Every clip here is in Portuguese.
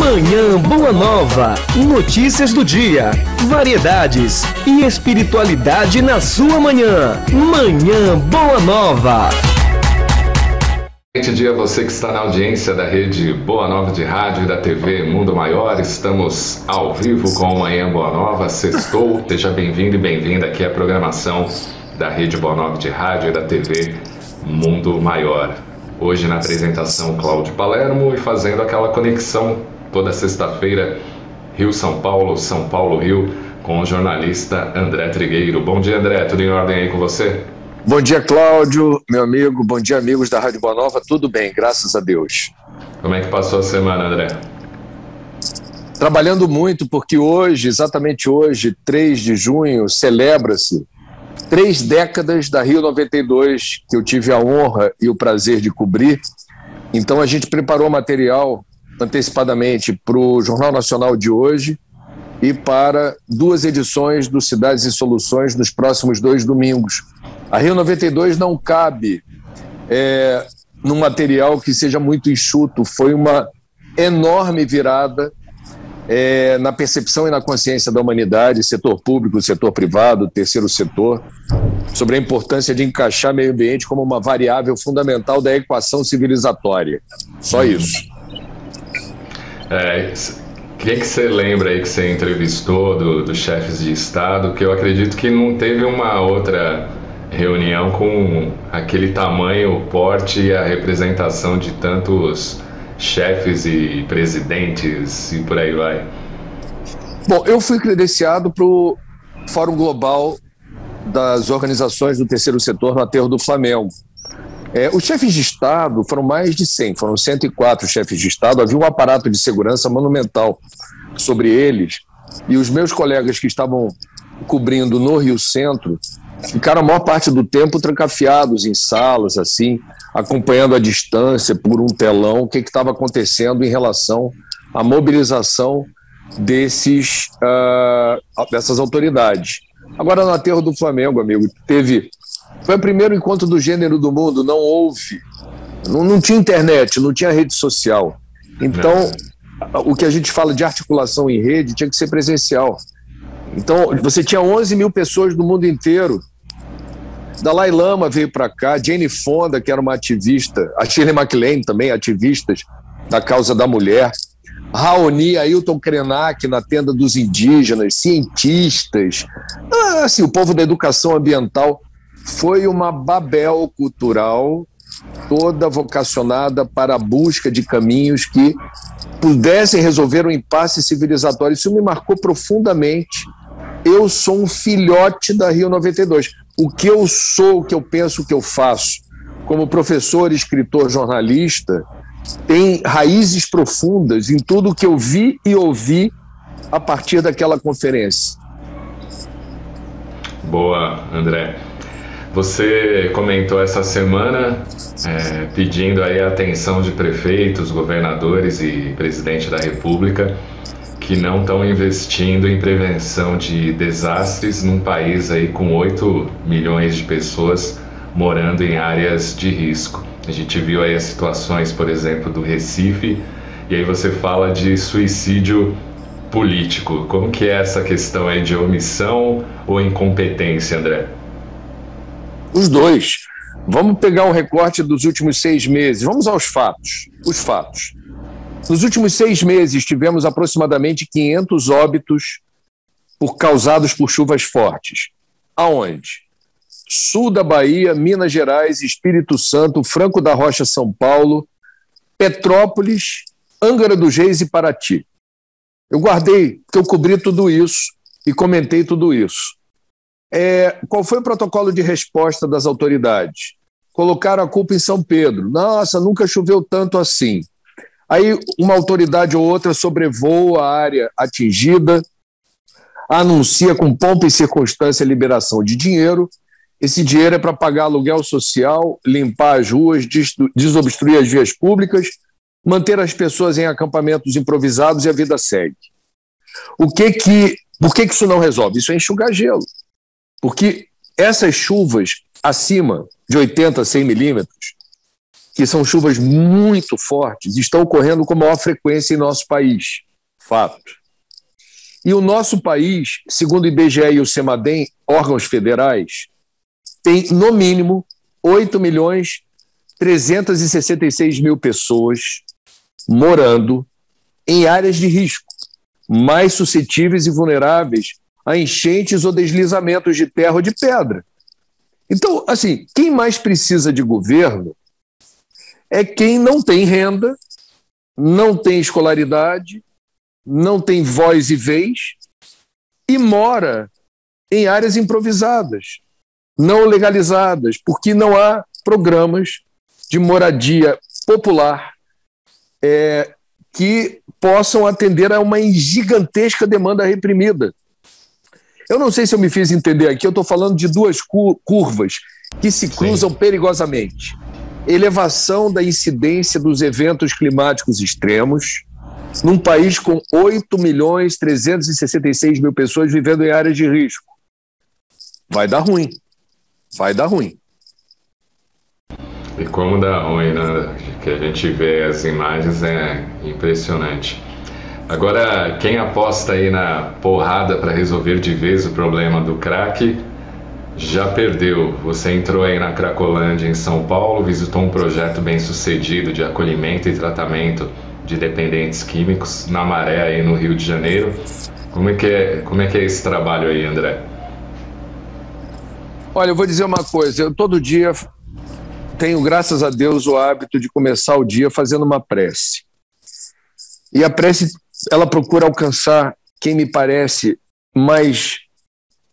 Manhã Boa Nova, notícias do dia, variedades e espiritualidade na sua manhã. Manhã Boa Nova. Excelente dia a você que está na audiência da rede Boa Nova de rádio e da TV Mundo Maior. Estamos ao vivo com o Manhã Boa Nova, sextou. Seja bem-vindo e bem-vinda aqui à programação da rede Boa Nova de rádio e da TV Mundo Maior. Hoje na apresentação Cláudio Palermo e fazendo aquela conexão toda sexta-feira Rio-São Paulo, São Paulo-Rio, com o jornalista André Trigueiro. Bom dia, André, tudo em ordem aí com você? Bom dia, Cláudio, meu amigo, bom dia, amigos da Rádio Boa Nova, tudo bem, graças a Deus. Como é que passou a semana, André? Trabalhando muito, porque hoje, exatamente hoje, 3 de junho, celebra-se 3 décadas da Rio 92, que eu tive a honra e o prazer de cobrir. Então a gente preparou material antecipadamente para o Jornal Nacional de hoje e para 2 edições do Cidades e Soluções nos próximos 2 domingos. A Rio 92 não cabe num material que seja muito enxuto. Foi uma enorme virada na percepção e na consciência da humanidade, setor público, setor privado, terceiro setor, sobre a importância de encaixar meio ambiente como uma variável fundamental da equação civilizatória. Só isso. O que você lembra aí que você entrevistou dos chefes de Estado, que eu acredito que não teve uma outra reunião com aquele tamanho, o porte e a representação de tantos chefes e presidentes e por aí vai? Bom, eu fui credenciado para o Fórum Global das Organizações do Terceiro Setor no Aterro do Flamengo. Os chefes de Estado foram mais de 100, foram 104 chefes de Estado, havia um aparato de segurança monumental sobre eles, e os meus colegas que estavam cobrindo no Rio Centro ficaram a maior parte do tempo trancafiados em salas, assim, acompanhando à distância, por um telão, o que estava acontecendo em relação à mobilização dessas autoridades. Agora, no Aterro do Flamengo, amigo, foi o primeiro encontro do gênero do mundo, não tinha internet, não tinha rede social. Então, o que a gente fala de articulação em rede tinha que ser presencial. Então, você tinha 11 mil pessoas do mundo inteiro. Dalai Lama veio para cá, Jane Fonda, que era uma ativista, a Shirley MacLaine também, ativistas da causa da mulher, Raoni, Ailton Krenak na tenda dos indígenas, cientistas, assim, o povo da educação ambiental. Foi uma Babel cultural toda vocacionada para a busca de caminhos que pudessem resolver um impasse civilizatório. Isso me marcou profundamente. Eu sou um filhote da Rio 92. O que eu sou, o que eu penso, o que eu faço, como professor, escritor, jornalista, tem raízes profundas em tudo o que eu vi e ouvi a partir daquela conferência. Boa, André. Você comentou essa semana pedindo aí a atenção de prefeitos, governadores e presidente da República que não estão investindo em prevenção de desastres num país aí com 8 milhões de pessoas morando em áreas de risco. A gente viu aí as situações, por exemplo, do Recife, e aí você fala de suicídio político. Como que é essa questão aí de omissão ou incompetência, André? Os dois. Vamos pegar um recorte dos últimos 6 meses. Vamos aos fatos. Os fatos. Nos últimos 6 meses, tivemos aproximadamente 500 óbitos causados por chuvas fortes. Aonde? Sul da Bahia, Minas Gerais, Espírito Santo, Franco da Rocha, São Paulo, Petrópolis, Angra dos Reis e Paraty. Eu guardei, porque eu cobri tudo isso e comentei tudo isso. Qual foi o protocolo de resposta das autoridades? Colocaram a culpa em São Pedro. Nossa, nunca choveu tanto assim. Aí uma autoridade ou outra sobrevoa a área atingida, anuncia com pompa e circunstância a liberação de dinheiro. Esse dinheiro é para pagar aluguel social, limpar as ruas, desobstruir as vias públicas, manter as pessoas em acampamentos improvisados e a vida segue. Por que isso não resolve? Isso é enxugar gelo. Porque essas chuvas acima de 80, 100 milímetros, que são chuvas muito fortes, estão ocorrendo com maior frequência em nosso país. Fato. E o nosso país, segundo o IBGE e o CEMADEM, órgãos federais, tem, no mínimo, 8.366.000 pessoas morando em áreas de risco, mais suscetíveis e vulneráveis a enchentes ou deslizamentos de terra ou de pedra. Então, assim, quem mais precisa de governo é quem não tem renda, não tem escolaridade, não tem voz e vez e mora em áreas improvisadas, não legalizadas, porque não há programas de moradia popular que possam atender a uma gigantesca demanda reprimida. Eu não sei se eu me fiz entender aqui, eu estou falando de duas curvas que se cruzam perigosamente. Elevação da incidência dos eventos climáticos extremos, num país com 8.366.000 pessoas vivendo em áreas de risco. Vai dar ruim. Vai dar ruim. E como dá ruim, né? Que a gente vê as imagens é impressionante. Agora, quem aposta aí na porrada para resolver de vez o problema do crack, já perdeu. Você entrou aí na Cracolândia em São Paulo, visitou um projeto bem sucedido de acolhimento e tratamento de dependentes químicos na Maré aí no Rio de Janeiro. Como é que é esse trabalho aí, André? Olha, eu vou dizer uma coisa, eu todo dia tenho, graças a Deus, o hábito de começar o dia fazendo uma prece. E a prece, ela procura alcançar quem me parece mais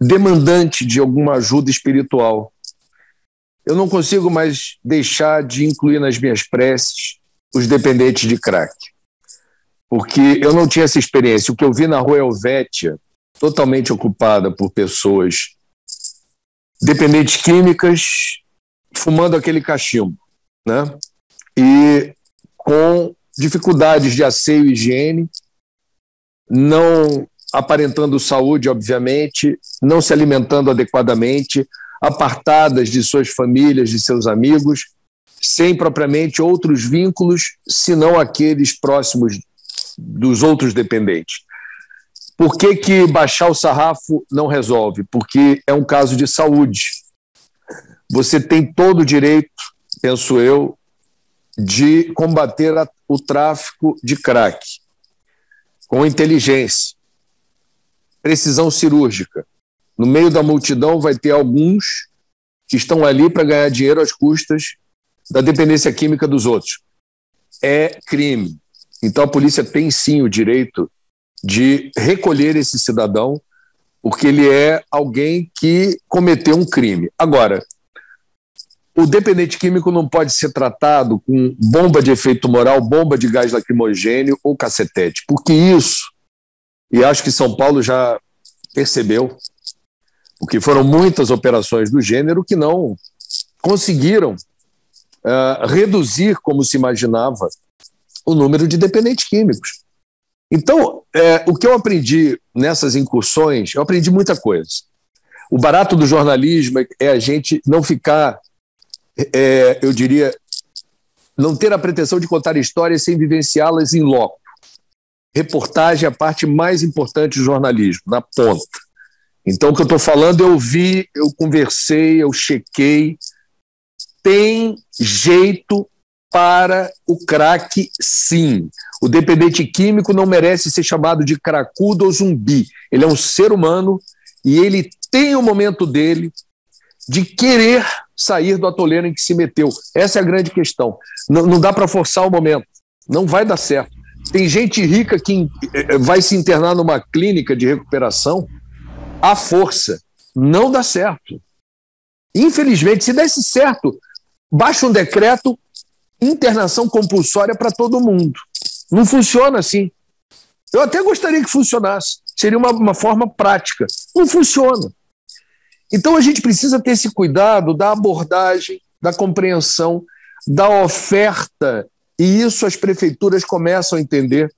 demandante de alguma ajuda espiritual. Eu não consigo mais deixar de incluir nas minhas preces os dependentes de crack, porque eu não tinha essa experiência. O que eu vi na Rua Helvétia, totalmente ocupada por pessoas dependentes químicas, fumando aquele cachimbo, né? E com dificuldades de asseio e higiene, não aparentando saúde, obviamente, não se alimentando adequadamente, apartadas de suas famílias, de seus amigos, sem propriamente outros vínculos, senão aqueles próximos dos outros dependentes. Por que baixar o sarrafo não resolve? Porque é um caso de saúde. Você tem todo o direito, penso eu, de combater o tráfico de crack com inteligência, precisão cirúrgica. No meio da multidão vai ter alguns que estão ali para ganhar dinheiro às custas da dependência química dos outros. É crime. Então a polícia tem sim o direito de recolher esse cidadão, porque ele é alguém que cometeu um crime. Agora, o dependente químico não pode ser tratado com bomba de efeito moral, bomba de gás lacrimogêneo ou cacetete, porque isso, e acho que São Paulo já percebeu, porque foram muitas operações do gênero que não conseguiram reduzir, como se imaginava, o número de dependentes químicos. Então, o que eu aprendi nessas incursões, eu aprendi muita coisa. O barato do jornalismo é a gente não ficar, eu diria, não ter a pretensão de contar histórias sem vivenciá-las em loco. Reportagem é a parte mais importante do jornalismo, na ponta. Então, o que eu estou falando, eu vi, eu conversei, eu chequei. Tem jeito para o crack, sim. O dependente químico não merece ser chamado de cracudo ou zumbi. Ele é um ser humano e ele tem o momento dele de querer sair do atoleiro em que se meteu. Essa é a grande questão. Não dá para forçar o momento. Não vai dar certo. Tem gente rica que vai se internar numa clínica de recuperação à força. Não dá certo. Infelizmente, se desse certo, baixa um decreto, internação compulsória para todo mundo. Não funciona assim. Eu até gostaria que funcionasse. Seria uma forma prática. Não funciona. Então a gente precisa ter esse cuidado da abordagem, da compreensão, da oferta, e isso as prefeituras começam a entender,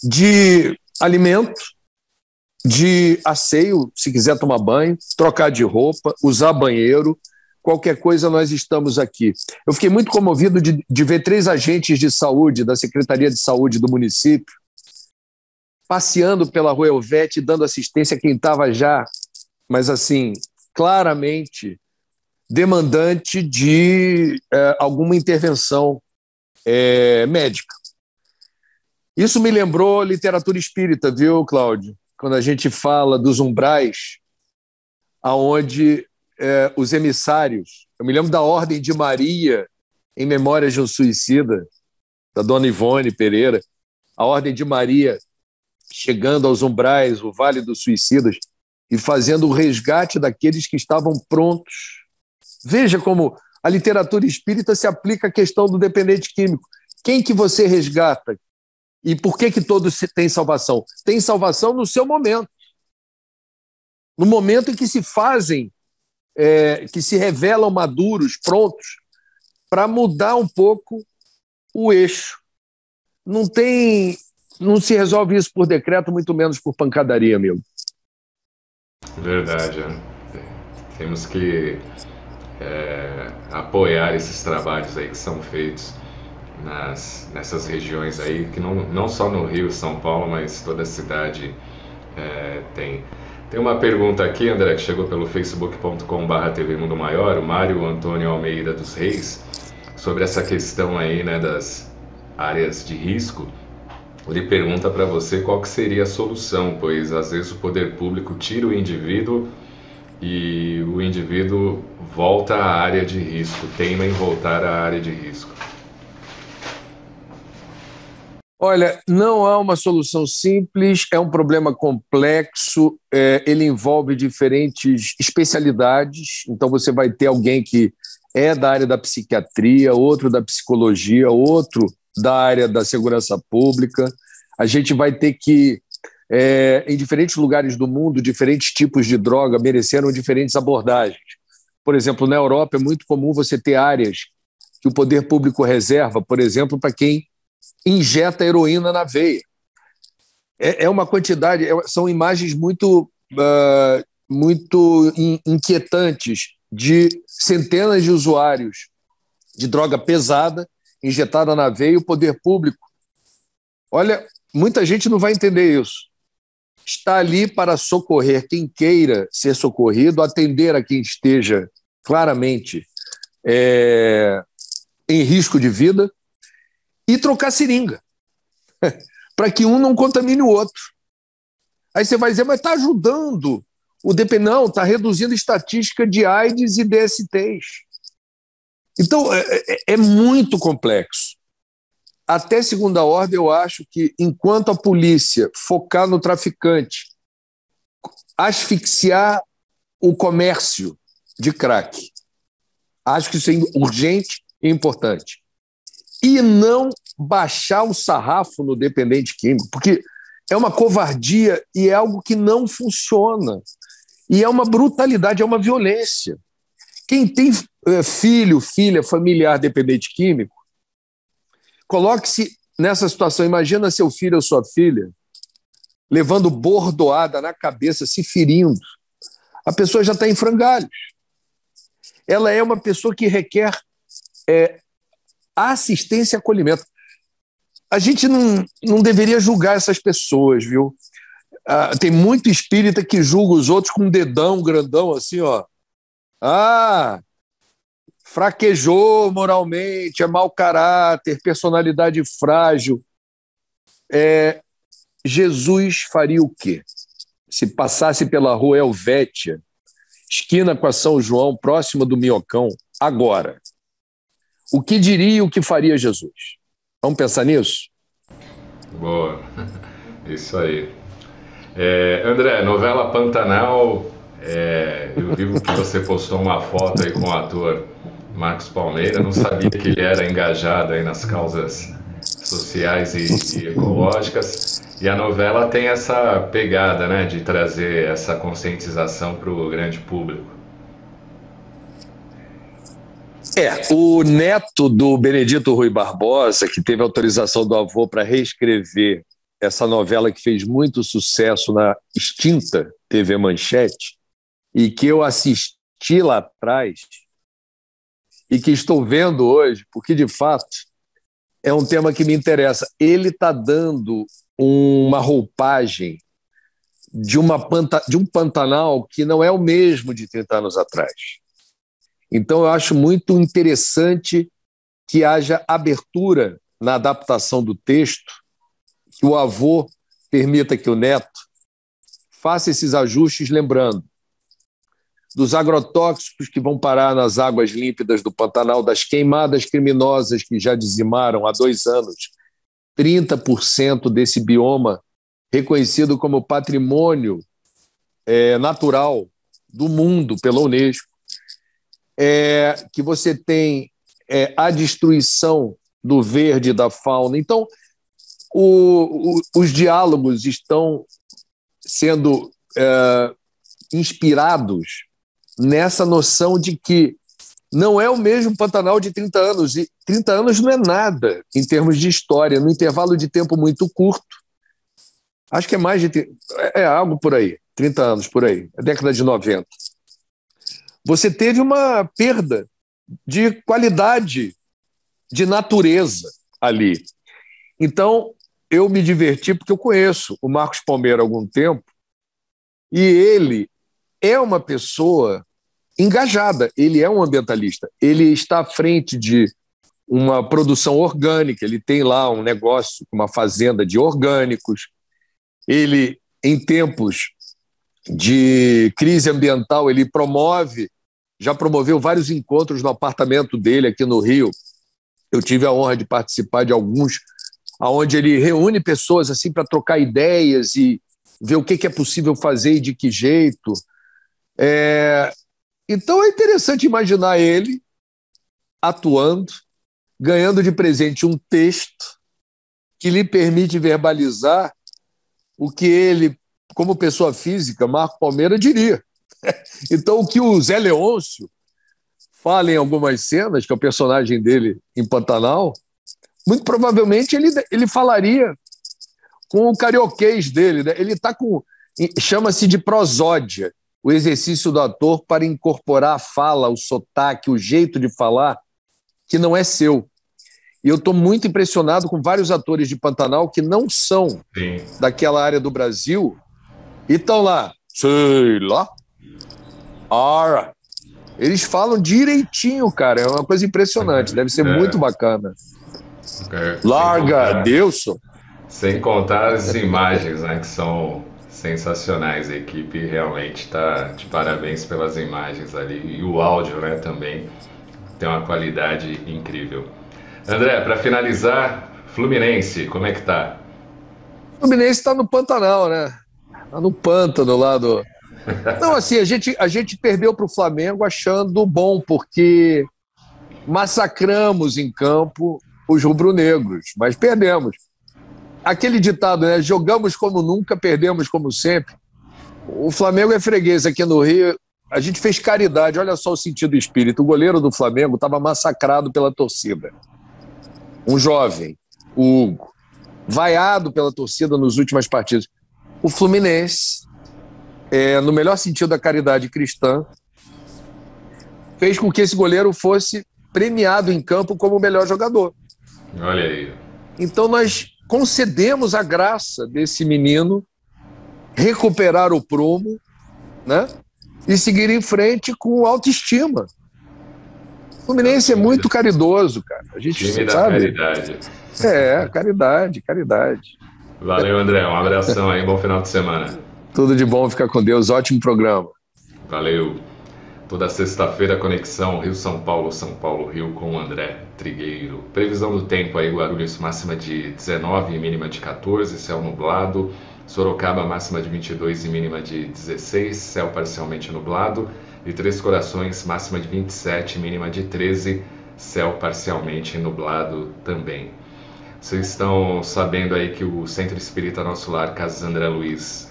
de alimento, de asseio, se quiser tomar banho, trocar de roupa, usar banheiro, qualquer coisa nós estamos aqui. Eu fiquei muito comovido de ver 3 agentes de saúde da Secretaria de Saúde do município passeando pela Rua Elvete, dando assistência a quem estava já, mas assim, claramente demandante de alguma intervenção médica. Isso me lembrou literatura espírita, viu, Cláudio? Quando a gente fala dos umbrais, aonde os emissários, eu me lembro da Ordem de Maria, em Memórias de um Suicida, da dona Ivone Pereira, a Ordem de Maria chegando aos umbrais, o Vale dos Suicidas, e fazendo o resgate daqueles que estavam prontos. Veja como a literatura espírita se aplica à questão do dependente químico. Quem que você resgata? E por que todos têm salvação? Tem salvação no seu momento. No momento em que se fazem, que se revelam maduros, prontos, para mudar um pouco o eixo. Não se resolve isso por decreto, muito menos por pancadaria, amigo. Verdade. Temos que apoiar esses trabalhos aí que são feitos nessas regiões aí, que não só no Rio, São Paulo, mas toda a cidade tem. Tem uma pergunta aqui, André, que chegou pelo facebook.com/TV Mundo Maior, o Mário Antônio Almeida dos Reis, sobre essa questão aí, né, das áreas de risco. Ele pergunta para você qual que seria a solução, pois às vezes o poder público tira o indivíduo e o indivíduo volta à área de risco, teima em voltar à área de risco. Olha, não há uma solução simples, é um problema complexo, ele envolve diferentes especialidades, então você vai ter alguém que é da área da psiquiatria, outro da psicologia, outro da área da segurança pública. A gente vai ter que, em diferentes lugares do mundo, diferentes tipos de droga mereceram diferentes abordagens. Por exemplo, na Europa é muito comum você ter áreas que o poder público reserva, por exemplo, para quem injeta heroína na veia. É uma quantidade, são imagens muito inquietantes de centenas de usuários de droga pesada injetada na veia, e o poder público, olha, muita gente não vai entender isso. Está ali para socorrer quem queira ser socorrido, atender a quem esteja claramente em risco de vida e trocar seringa, para que um não contamine o outro. Aí você vai dizer, mas está ajudando o dependente. Não, está reduzindo a estatística de AIDS e DSTs. Então, é muito complexo. Até segunda ordem, eu acho que, enquanto a polícia focar no traficante, asfixiar o comércio de crack, acho que isso é urgente e importante. E não baixar o sarrafo no dependente químico, porque é uma covardia e é algo que não funciona. E é uma brutalidade, é uma violência. Quem tem filho, filha, familiar dependente químico, coloque-se nessa situação. Imagina seu filho ou sua filha levando bordoada na cabeça, se ferindo. A pessoa já está em frangalhos. Ela é uma pessoa que requer assistência e acolhimento. A gente não deveria julgar essas pessoas, viu? Tem muito espírita que julga os outros com um dedão grandão assim, ó. Fraquejou moralmente, é mau caráter, personalidade frágil. Jesus faria o quê? Se passasse pela Rua Helvétia, esquina com a São João, próxima do Minhocão, agora, o que diria e o que faria Jesus? Vamos pensar nisso? Boa, isso aí. André, novela Pantanal, eu vi que você postou uma foto aí com o ator Marcos Palmeira, não sabia que ele era engajado aí nas causas sociais e ecológicas, e a novela tem essa pegada, né, de trazer essa conscientização para o grande público. O neto do Benedito Rui Barbosa, que teve autorização do avô para reescrever essa novela que fez muito sucesso na extinta TV Manchete, e que eu assisti lá atrás, e que estou vendo hoje, porque, de fato, é um tema que me interessa. Ele está dando uma roupagem de um Pantanal que não é o mesmo de 30 anos atrás. Então, eu acho muito interessante que haja abertura na adaptação do texto, que o avô permita que o neto faça esses ajustes, lembrando dos agrotóxicos que vão parar nas águas límpidas do Pantanal, das queimadas criminosas que já dizimaram há 2 anos 30% desse bioma reconhecido como patrimônio natural do mundo pela Unesco, que você tem a destruição do verde e da fauna. Então, os diálogos estão sendo inspirados nessa noção de que não é o mesmo Pantanal de 30 anos, e 30 anos não é nada em termos de história, num intervalo de tempo muito curto. Acho que é mais de... algo por aí, 30 anos por aí, a década de 90. Você teve uma perda de qualidade de natureza ali. Então, eu me diverti porque eu conheço o Marcos Palmeira há algum tempo e ele é uma pessoa engajada, ele é um ambientalista, ele está à frente de uma produção orgânica, ele tem lá um negócio, uma fazenda de orgânicos, ele, em tempos de crise ambiental, ele já promoveu vários encontros no apartamento dele aqui no Rio. Eu tive a honra de participar de alguns, onde ele reúne pessoas assim para trocar ideias e ver o que é possível fazer e de que jeito. Então é interessante imaginar ele atuando, ganhando de presente um texto que lhe permite verbalizar o que ele, como pessoa física, Marco Palmeira, diria. Então, o que o Zé Leôncio fala em algumas cenas, que é o personagem dele em Pantanal, muito provavelmente ele falaria com o carioquês dele, né? Ele está chama-se de prosódia, o exercício do ator para incorporar a fala, o sotaque, o jeito de falar, que não é seu. E eu estou muito impressionado com vários atores de Pantanal que não são daquela área do Brasil e estão lá, sei lá, eles falam direitinho, cara, é uma coisa impressionante, deve ser muito bacana. Larga, Delson. Sem contar as imagens, né, que são sensacionais. A equipe realmente está de parabéns pelas imagens ali. E o áudio, né, também tem uma qualidade incrível. André, para finalizar, Fluminense, como é que tá? O Fluminense está no Pantanal, né? Está no pântano lá do... Não, assim, a gente perdeu para o Flamengo achando bom, porque massacramos em campo os rubro-negros, mas perdemos. Aquele ditado, né? Jogamos como nunca, perdemos como sempre. O Flamengo é freguês aqui no Rio. A gente fez caridade, olha só o sentido do espírito. O goleiro do Flamengo estava massacrado pela torcida. Um jovem, o Hugo, vaiado pela torcida nos últimos partidos. O Fluminense, no melhor sentido da caridade cristã, fez com que esse goleiro fosse premiado em campo como o melhor jogador. Olha aí. Então nós concedemos a graça desse menino recuperar o prumo, né? E seguir em frente com autoestima. O Fluminense é muito caridoso, cara. A gente time sabe. Da caridade. Caridade. Valeu, André. Um abração aí, bom final de semana. Tudo de bom, fica com Deus. Ótimo programa. Valeu. Toda sexta-feira, conexão Rio-São Paulo, São Paulo-Rio com o André Trigueiro. Previsão do tempo aí, Guarulhos máxima de 19 e mínima de 14, céu nublado. Sorocaba máxima de 22 e mínima de 16, céu parcialmente nublado. E Três Corações máxima de 27 e mínima de 13, céu parcialmente nublado também. Vocês estão sabendo aí que o Centro Espírita Nosso Lar, Casas André Luiz,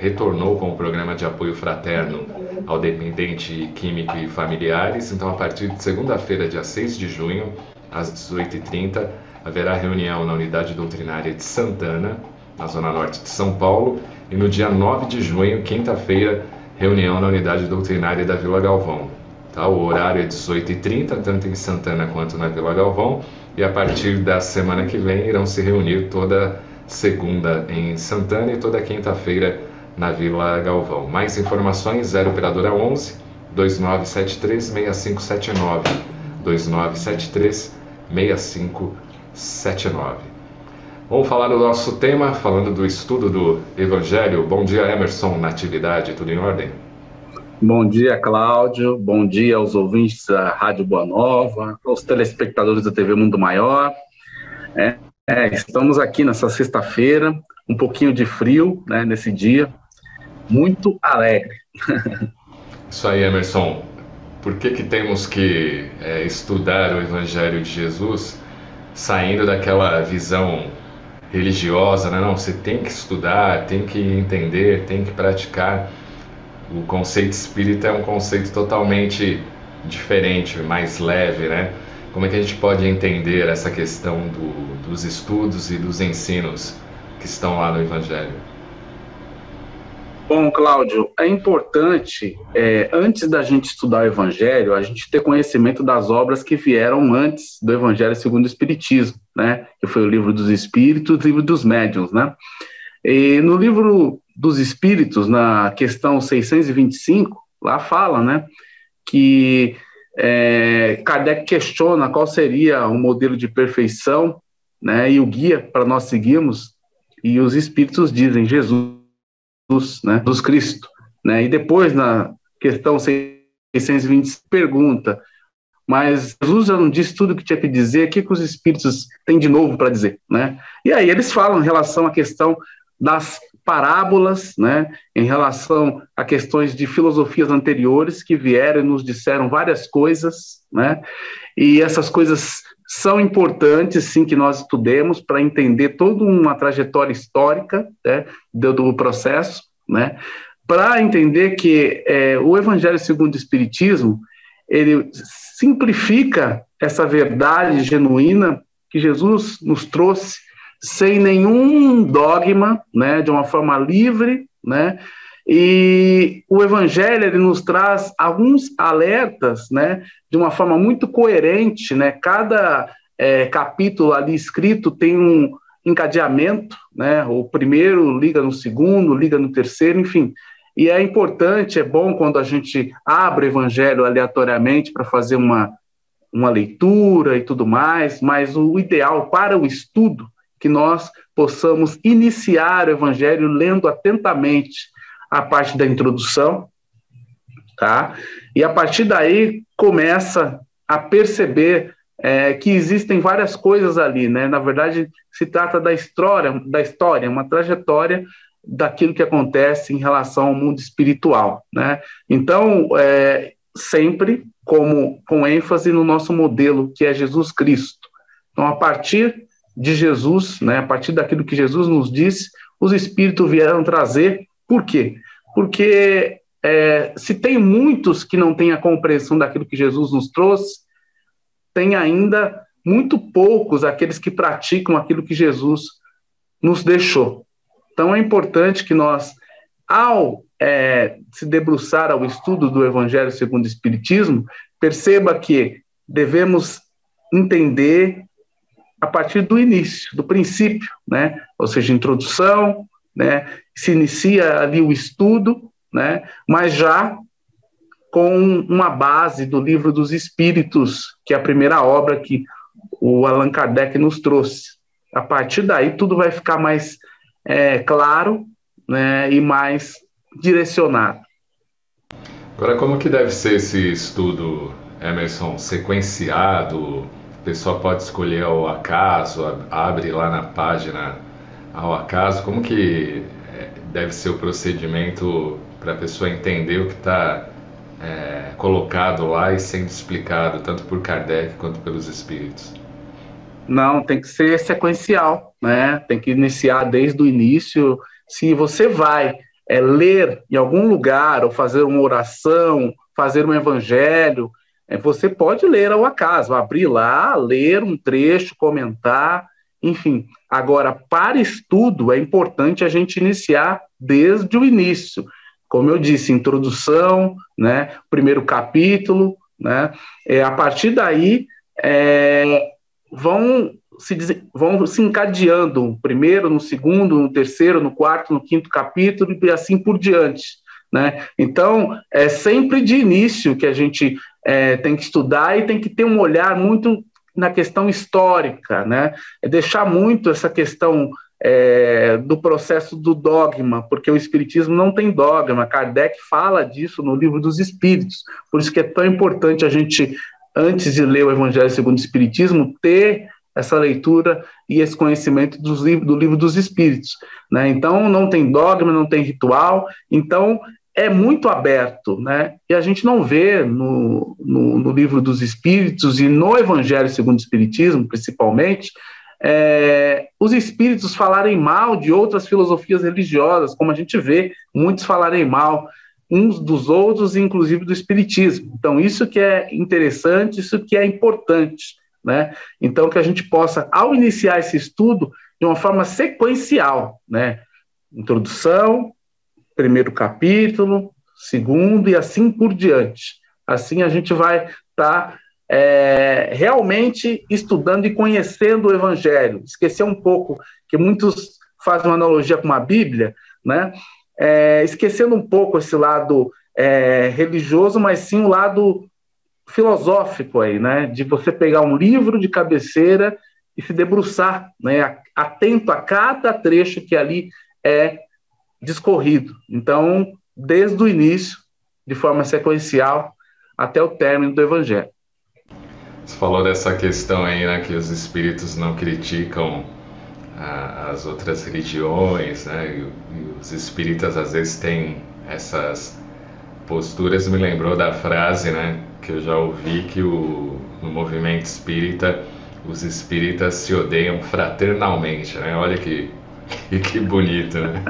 retornou com o programa de apoio fraterno ao dependente químico e familiares. Então, a partir de segunda-feira, dia 6 de junho, às 18h30, haverá reunião na Unidade Doutrinária de Santana, na Zona Norte de São Paulo. E no dia 9 de junho, quinta-feira, reunião na Unidade Doutrinária da Vila Galvão. Tá? O horário é 18h30, tanto em Santana quanto na Vila Galvão, e a partir da semana que vem irão se reunir toda segunda em Santana e toda quinta-feira na Vila Galvão. Mais informações, 0 operadora 11 2973 6579, 2973 6579. Vamos falar do nosso tema, falando do estudo do Evangelho. Bom dia, Emerson Natividade, tudo em ordem? Bom dia, Cláudio. Bom dia aos ouvintes da Rádio Boa Nova, aos telespectadores da TV Mundo Maior. Estamos aqui nessa sexta-feira, um pouquinho de frio, né, nesse dia, muito alegre. Isso aí, Emerson. Por que temos que estudar o Evangelho de Jesus saindo daquela visão religiosa, né? Não, você tem que estudar, tem que entender, tem que praticar. O conceito espírita é um conceito totalmente diferente, mais leve, né? Como é que a gente pode entender essa questão dos estudos e dos ensinos que estão lá no Evangelho? Bom, Cláudio, é importante, antes da gente estudar o Evangelho, a gente ter conhecimento das obras que vieram antes do Evangelho segundo o Espiritismo, né? Que foi o Livro dos Espíritos e o Livro dos Médiuns, né? E no Livro dos Espíritos, na questão 625, lá fala, né, que Kardec questiona qual seria o modelo de perfeição, né, e o guia para nós seguirmos, e os Espíritos dizem Jesus, né, Jesus Cristo, né, e depois na questão 620 pergunta, mas Jesus já não disse tudo o que tinha que dizer, o que os Espíritos têm de novo para dizer, né? E aí eles falam em relação à questão das parábolas, né, em relação a questões de filosofias anteriores que vieram e nos disseram várias coisas, né, e essas coisas são importantes, sim, que nós estudemos para entender toda uma trajetória histórica, né, do processo, né, para entender que o Evangelho segundo o Espiritismo, ele simplifica essa verdade genuína que Jesus nos trouxe sem nenhum dogma, né, de uma forma livre, né, e o Evangelho ele nos traz alguns alertas, né, de uma forma muito coerente, né, cada capítulo ali escrito tem um encadeamento, né, o primeiro liga no segundo, liga no terceiro, enfim, e é importante, é bom quando a gente abre o Evangelho aleatoriamente para fazer uma leitura e tudo mais, mas o ideal para o estudo que nós possamos iniciar o Evangelho lendo atentamente a parte da introdução, tá? E a partir daí começa a perceber que existem várias coisas ali, né? Na verdade, se trata da história, uma trajetória daquilo que acontece em relação ao mundo espiritual, né? Então, sempre com ênfase no nosso modelo, que é Jesus Cristo. Então, a partir de Jesus, né, a partir daquilo que Jesus nos disse, os Espíritos vieram trazer. Por quê? Porque se tem muitos que não têm a compreensão daquilo que Jesus nos trouxe, tem ainda muito poucos aqueles que praticam aquilo que Jesus nos deixou. Então é importante que nós, ao se debruçar ao estudo do Evangelho segundo o Espiritismo, perceba que devemos entender a partir do início, do princípio, né? Ou seja, introdução, né? Se inicia ali o estudo, né? Mas já com uma base do Livro dos Espíritos, que é a primeira obra que o Allan Kardec nos trouxe. A partir daí, tudo vai ficar mais claro, né? E mais direcionado. Agora, como que deve ser esse estudo, Emerson? Sequenciado? A pessoa pode escolher ao acaso, abre lá na página ao acaso. Como que deve ser o procedimento para a pessoa entender o que está colocado lá e sendo explicado, tanto por Kardec quanto pelos espíritos? Não, tem que ser sequencial, né? Tem que iniciar desde o início. Se você vai ler em algum lugar, ou fazer uma oração, fazer um evangelho, você pode ler ao acaso, abrir lá, ler um trecho, comentar, enfim. Agora, para estudo, é importante a gente iniciar desde o início. como eu disse, introdução, né, primeiro capítulo, né, a partir daí vão se encadeando no primeiro, no segundo, no terceiro, no quarto, no quinto capítulo e assim por diante, né? Então, é sempre de início que a gente tem que estudar e tem que ter um olhar muito na questão histórica, né? Deixar muito essa questão do processo do dogma, porque o Espiritismo não tem dogma. Kardec fala disso no Livro dos Espíritos, por isso que é tão importante a gente, antes de ler o Evangelho segundo o Espiritismo, ter essa leitura e esse conhecimento do Livro dos Espíritos, né? Então, não tem dogma, não tem ritual, então é muito aberto, né? E a gente não vê no Livro dos Espíritos e no Evangelho segundo o Espiritismo, principalmente, os espíritos falarem mal de outras filosofias religiosas, como a gente vê muitos falarem mal uns dos outros, inclusive do Espiritismo. Então, isso que é interessante, isso que é importante, né? Então, que a gente possa, ao iniciar esse estudo, de uma forma sequencial, né? Introdução, primeiro capítulo, segundo e assim por diante. Assim a gente vai estar realmente estudando e conhecendo o Evangelho. Esquecer um pouco, que muitos fazem uma analogia com a Bíblia, né? Esquecendo um pouco esse lado religioso, mas sim o lado filosófico aí, né? De você pegar um livro de cabeceira e se debruçar, né? Atento a cada trecho que ali é discorrido. Então, desde o início, de forma sequencial, até o término do Evangelho. Você falou dessa questão aí, né, que os espíritos não criticam as outras religiões, né, e os espíritas às vezes têm essas posturas. Me lembrou da frase, né, que eu já ouvi, que no movimento espírita, os espíritas se odeiam fraternalmente, né? Olha que bonito, né?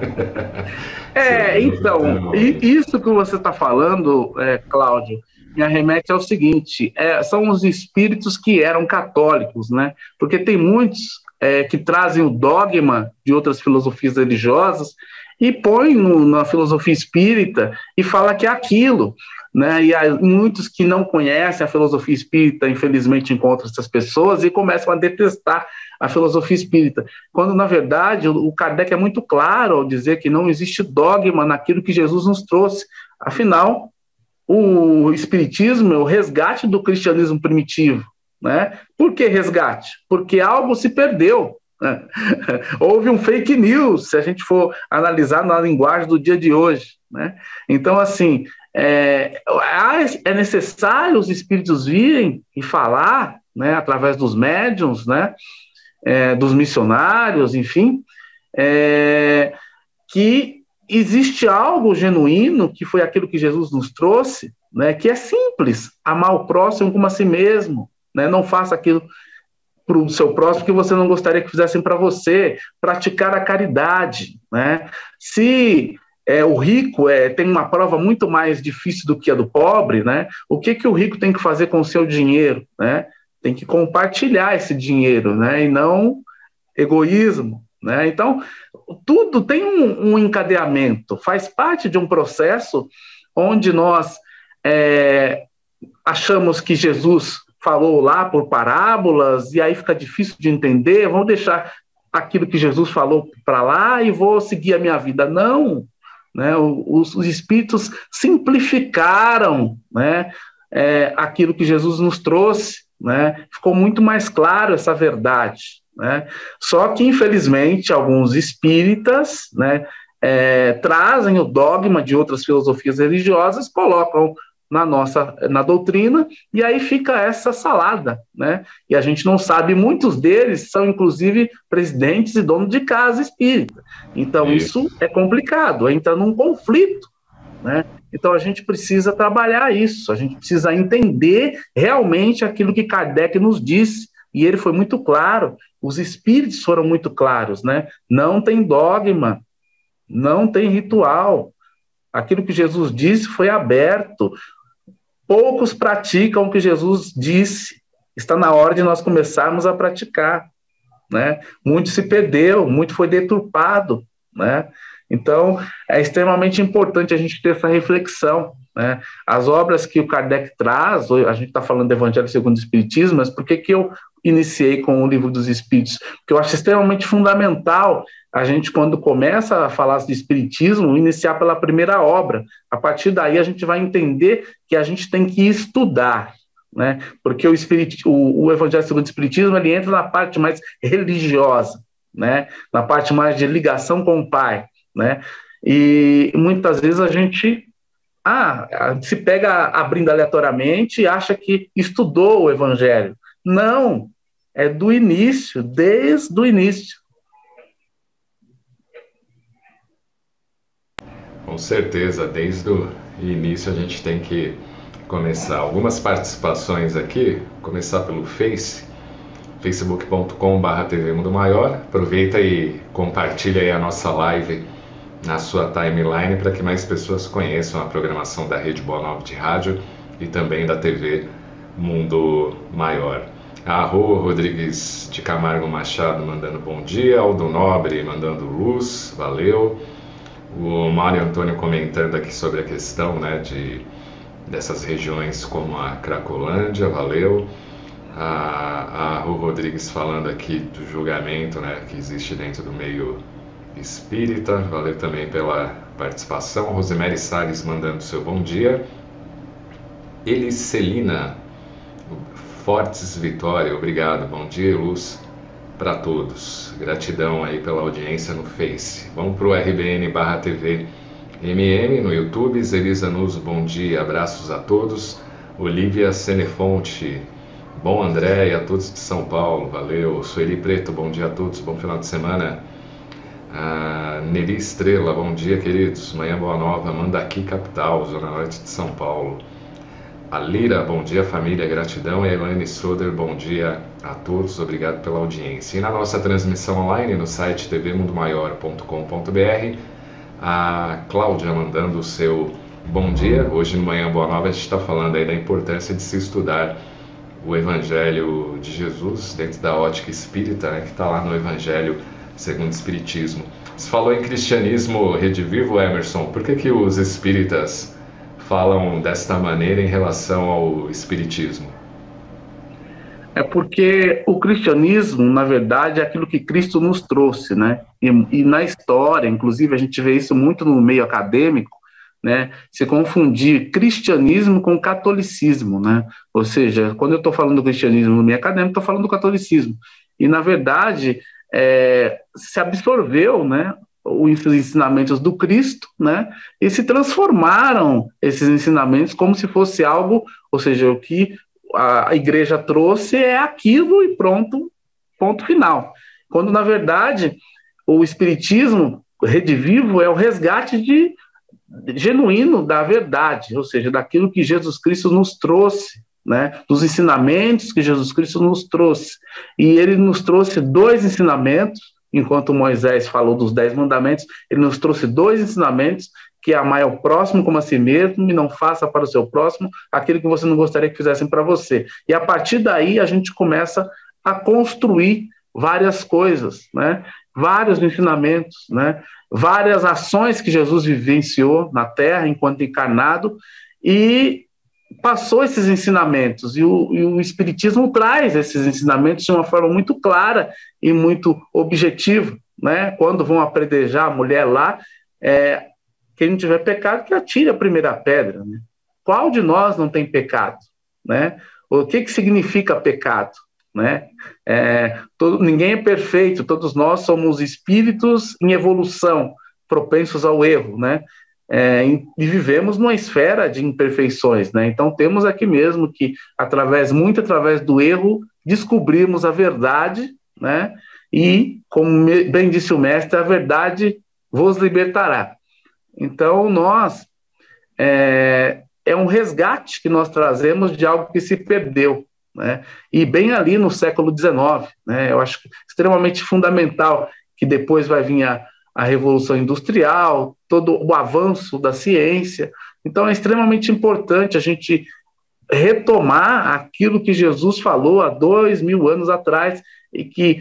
Então, isso que você está falando, Cláudio, me arremete ao seguinte, são os espíritos que eram católicos, né? Porque tem muitos que trazem o dogma de outras filosofias religiosas e põem na filosofia espírita e fala que é aquilo, né? E há muitos que não conhecem a filosofia espírita, infelizmente encontram essas pessoas e começam a detestar a filosofia espírita, quando na verdade o Kardec é muito claro ao dizer que não existe dogma naquilo que Jesus nos trouxe. Afinal, o espiritismo é o resgate do cristianismo primitivo, né? Por que resgate? Porque algo se perdeu, né? Houve um fake news, se a gente for analisar na linguagem do dia de hoje, né? Então, assim, é necessário os espíritos virem e falar, né, através dos médiuns, né, dos missionários, enfim, que existe algo genuíno, que foi aquilo que Jesus nos trouxe, né, que é simples: amar o próximo como a si mesmo, né, não faça aquilo para o seu próximo que você não gostaria que fizessem para você, praticar a caridade, né? Se o rico tem uma prova muito mais difícil do que a do pobre, né? O que o rico tem que fazer com o seu dinheiro, né? Tem que compartilhar esse dinheiro, né? E não egoísmo, né? Então, tudo tem um encadeamento, faz parte de um processo onde nós achamos que Jesus falou lá por parábolas e aí fica difícil de entender, vamos deixar aquilo que Jesus falou para lá e vou seguir a minha vida. Não, né? Os espíritos simplificaram, né, aquilo que Jesus nos trouxe, né? Ficou muito mais claro essa verdade, né? Só que, infelizmente, alguns espíritas, né, trazem o dogma de outras filosofias religiosas, colocam na doutrina, e aí fica essa salada, né? E a gente não sabe, muitos deles são, inclusive, presidentes e donos de casa espírita. Então, isso é complicado, entra num conflito, né? Então, a gente precisa trabalhar isso, a gente precisa entender realmente aquilo que Kardec nos disse, e ele foi muito claro, os espíritos foram muito claros, né? Não tem dogma, não tem ritual, aquilo que Jesus disse foi aberto. Poucos praticam o que Jesus disse. Está na hora de nós começarmos a praticar, né? Muito se perdeu, muito foi deturpado, né? Então, é extremamente importante a gente ter essa reflexão, né? As obras que o Kardec traz, a gente está falando do Evangelho segundo o Espiritismo, mas por que eu iniciei com o Livro dos Espíritos? Porque eu acho extremamente fundamental a gente, quando começa a falar de Espiritismo, iniciar pela primeira obra. A partir daí a gente vai entender que a gente tem que estudar, né? Porque o Evangelho segundo o Espiritismo, ele entra na parte mais religiosa, né? Na parte mais de ligação com o Pai, né? E muitas vezes a gente se pega abrindo aleatoriamente e acha que estudou o Evangelho. Não, é do início, desde o início. Com certeza, desde o início a gente tem que começar. Algumas participações aqui, começar pelo facebook.com/TV Mundo Maior. Aproveita e compartilha aí a nossa live na sua timeline para que mais pessoas conheçam a programação da Rede Boa Nova de Rádio e também da TV Mundo Maior. A Rô Rodrigues de Camargo Machado mandando bom dia, Aldo Nobre mandando luz, valeu. O Mário Antônio comentando aqui sobre a questão, né, dessas regiões como a Cracolândia, valeu. A Rô Rodrigues falando aqui do julgamento, né, que existe dentro do meio espírita, valeu também pela participação. Rosemary Salles mandando seu bom dia. Elicelina Fortes Vitória, obrigado, bom dia, luz para todos. Gratidão aí pela audiência no Face. Vamos para o RBN/TV MM no YouTube. Zelisa Nus, bom dia, abraços a todos. Olivia Senefonte, bom André e a todos de São Paulo, valeu. Sueli Preto, bom dia a todos, bom final de semana. Neri Estrela, bom dia, queridos. Manhã Boa Nova, Mandaqui Capital, Zona Norte de São Paulo. A Lira, bom dia família, gratidão. E a Elaine Soder, bom dia a todos, obrigado pela audiência. E na nossa transmissão online no site tvmundomaior.com.br, a Cláudia mandando o seu bom dia. Hoje no Manhã Boa Nova a gente está falando aí da importância de se estudar o Evangelho de Jesus dentro da ótica espírita, né, que está lá no Evangelho segundo o Espiritismo. Você falou em cristianismo redivivo, Emerson, por que os espíritas falam desta maneira em relação ao espiritismo? É porque o cristianismo, na verdade, é aquilo que Cristo nos trouxe, né? E na história, inclusive, a gente vê isso muito no meio acadêmico, né? Se confundir cristianismo com catolicismo, né? Ou seja, quando eu estou falando do cristianismo no meio acadêmico, estou falando do catolicismo. E, na verdade, se absorveu, né, os ensinamentos do Cristo, né, e se transformaram esses ensinamentos como se fosse algo, ou seja, o que a igreja trouxe é aquilo e pronto, ponto final. Quando, na verdade, o espiritismo redivivo é o resgate genuíno da verdade, ou seja, daquilo que Jesus Cristo nos trouxe, né, dos ensinamentos que Jesus Cristo nos trouxe. E ele nos trouxe 2 ensinamentos. Enquanto Moisés falou dos 10 mandamentos, ele nos trouxe 2 ensinamentos, que é amar ao próximo como a si mesmo e não faça para o seu próximo aquilo que você não gostaria que fizessem para você. E a partir daí a gente começa a construir várias coisas, né? Vários ensinamentos, né? Várias ações que Jesus vivenciou na Terra enquanto encarnado e passou esses ensinamentos, e o Espiritismo traz esses ensinamentos de uma forma muito clara e muito objetiva, né? Quando vão apredejar a mulher lá, quem não tiver pecado, que atire a primeira pedra, né? Qual de nós não tem pecado, né? O que significa pecado, né? Ninguém é perfeito, todos nós somos espíritos em evolução, propensos ao erro, né? E vivemos numa esfera de imperfeições, né? Então temos aqui mesmo que, através do erro, descobrirmos a verdade, né? E, como bem disse o mestre, a verdade vos libertará. Então é um resgate que nós trazemos de algo que se perdeu, né? E bem ali no século XIX, né? Eu acho extremamente fundamental que depois vai vir a Revolução Industrial, todo o avanço da ciência. Então é extremamente importante a gente retomar aquilo que Jesus falou há 2000 anos atrás, e que,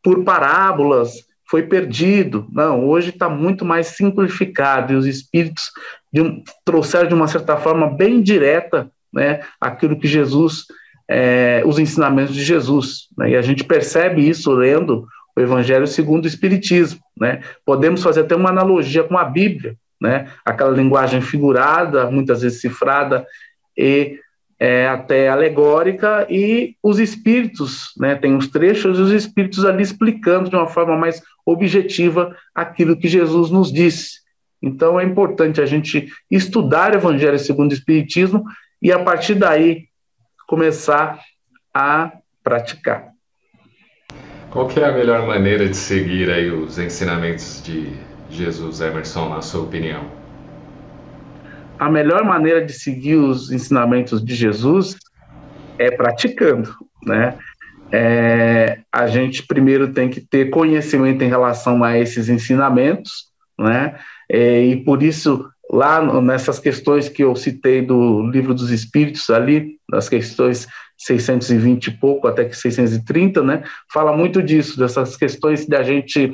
por parábolas, foi perdido. Não, hoje está muito mais simplificado, e os espíritos trouxeram de uma certa forma bem direta, né, aquilo que Jesus, os ensinamentos de Jesus, né, e a gente percebe isso lendo o Evangelho segundo o Espiritismo, né. Podemos fazer até uma analogia com a Bíblia, né, aquela linguagem figurada, muitas vezes cifrada e até alegórica, e os espíritos, né, tem os trechos e os espíritos ali explicando de uma forma mais objetiva aquilo que Jesus nos disse. Então é importante a gente estudar o Evangelho segundo o Espiritismo e a partir daí começar a praticar. Qual que é a melhor maneira de seguir aí os ensinamentos de Jesus, Emerson, na sua opinião? A melhor maneira de seguir os ensinamentos de Jesus é praticando, né? A gente primeiro tem que ter conhecimento em relação a esses ensinamentos, né? E por isso, lá nessas questões que eu citei do Livro dos Espíritos, ali, das questões 620 e pouco até que 630, né? Fala muito disso, dessas questões de a gente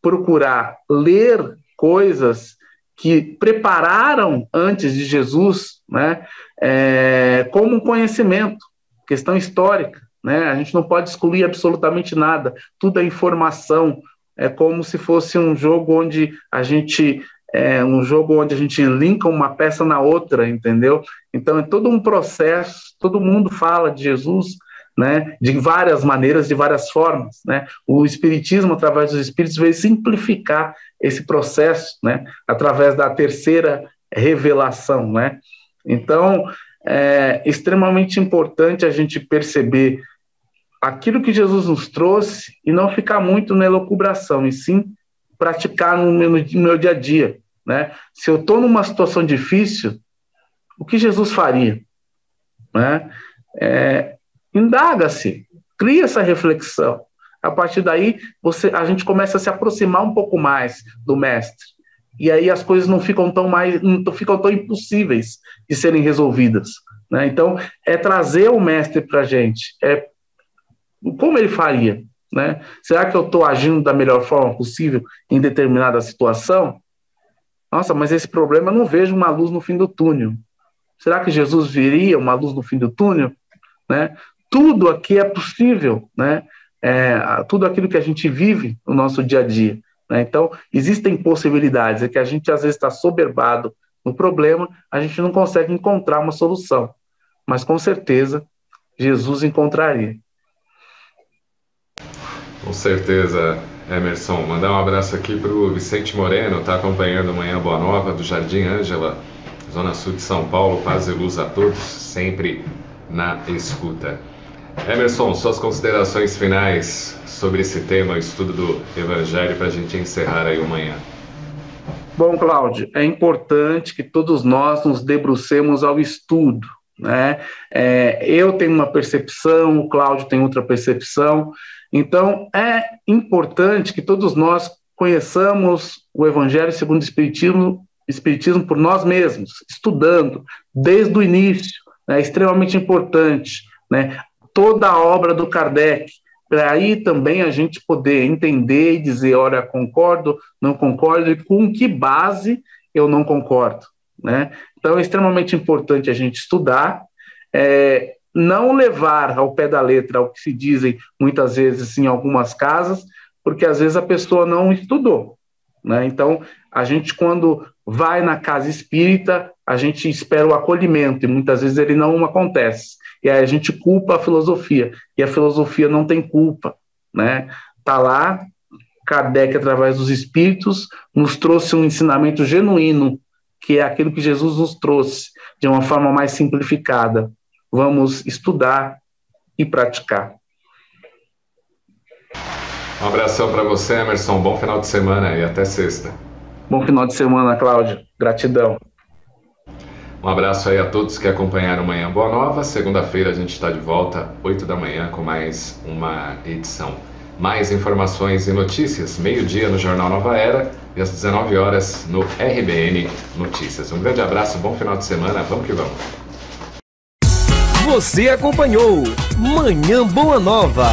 procurar ler coisas que prepararam antes de Jesus, né, como um conhecimento, questão histórica, né? A gente não pode excluir absolutamente nada, tudo é informação, é como se fosse um jogo onde a gente linka uma peça na outra, entendeu? Então é todo um processo, todo mundo fala de Jesus, né, de várias maneiras, de várias formas, né? O Espiritismo, através dos Espíritos, veio simplificar esse processo, né, através da terceira revelação, né? Então, é extremamente importante a gente perceber aquilo que Jesus nos trouxe e não ficar muito na elucubração, e sim praticar no meu dia a dia, né? Se eu estou numa situação difícil, o que Jesus faria, né? Indaga-se, cria essa reflexão. A partir daí, a gente começa a se aproximar um pouco mais do Mestre. E aí as coisas não ficam tão impossíveis de serem resolvidas, né? Então, trazer o Mestre para a gente. Como ele faria, né? Será que eu estou agindo da melhor forma possível em determinada situação? Nossa, mas esse problema eu não vejo uma luz no fim do túnel. Será que Jesus viria uma luz no fim do túnel? Né? Tudo aqui é possível, né? Tudo aquilo que a gente vive no nosso dia a dia, né? Então, existem possibilidades, é que a gente às vezes está soberbado no problema, a gente não consegue encontrar uma solução, mas com certeza Jesus encontraria. Com certeza, Emerson. Mandar um abraço aqui para o Vicente Moreno, está acompanhando Manhã Boa Nova, do Jardim Ângela, Zona Sul de São Paulo. Paz e luz a todos, sempre na escuta. Emerson, suas considerações finais sobre esse tema, o estudo do Evangelho, para a gente encerrar aí o manhã. Bom, Cláudio, é importante que todos nós nos debrucemos ao estudo, né? Eu tenho uma percepção, o Cláudio tem outra percepção, então é importante que todos nós conheçamos o Evangelho segundo o Espiritismo por nós mesmos, estudando desde o início, né? É extremamente importante, né? Toda a obra do Kardec, para aí também a gente poder entender e dizer, olha, concordo, não concordo, e com que base eu não concordo, né? Então é extremamente importante a gente estudar, não levar ao pé da letra o que se dizem muitas vezes em algumas casas, porque às vezes a pessoa não estudou, né? Então a gente, quando vai na casa espírita, a gente espera o acolhimento, e muitas vezes ele não acontece. E aí a gente culpa a filosofia, e a filosofia não tem culpa, né? Tá lá, Kardec, através dos espíritos, nos trouxe um ensinamento genuíno, que é aquilo que Jesus nos trouxe, de uma forma mais simplificada. Vamos estudar e praticar. Um abração para você, Emerson. Bom final de semana e até sexta. Bom final de semana, Cláudio. Gratidão. Um abraço aí a todos que acompanharam Manhã Boa Nova. Segunda-feira a gente está de volta, 8 da manhã, com mais uma edição. Mais informações e notícias, meio-dia no Jornal Nova Era e às 19 horas no RBN Notícias. Um grande abraço, bom final de semana, vamos que vamos. Você acompanhou Manhã Boa Nova.